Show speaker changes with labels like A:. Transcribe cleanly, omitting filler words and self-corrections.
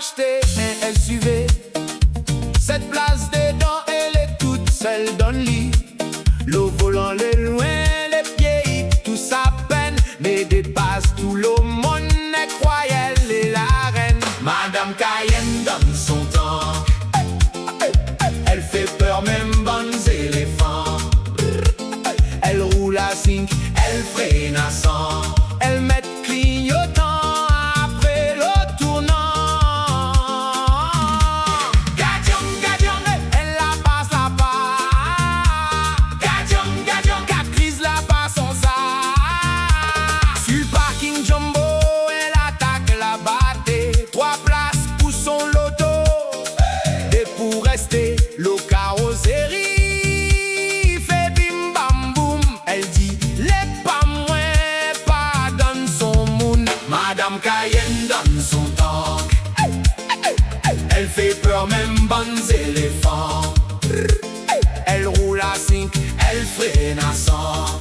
A: acheter un SUV. Cette place dedans, elle est toute seule dans le lit. Le volant, les loin, les pieds, tout ça peine, mais dépasse tout le monde, croyait elle est la reine. Madame Cayenne donne son temps, elle fait peur même bonnes éléphants. Elle roule à 5, elle freine à 100, elle met clignotant après le tournant. Gadion, gadion, elle la passe Gadion, gadion, crise la passe en ça. Sur le parking jumbo, elle attaque la battée. 3 places pour son loto, et pour rester, le carrosserie. Madame Cayenne donne son temps, elle fait peur même bonnes éléphants. Elle roule à 5, elle freine à 100.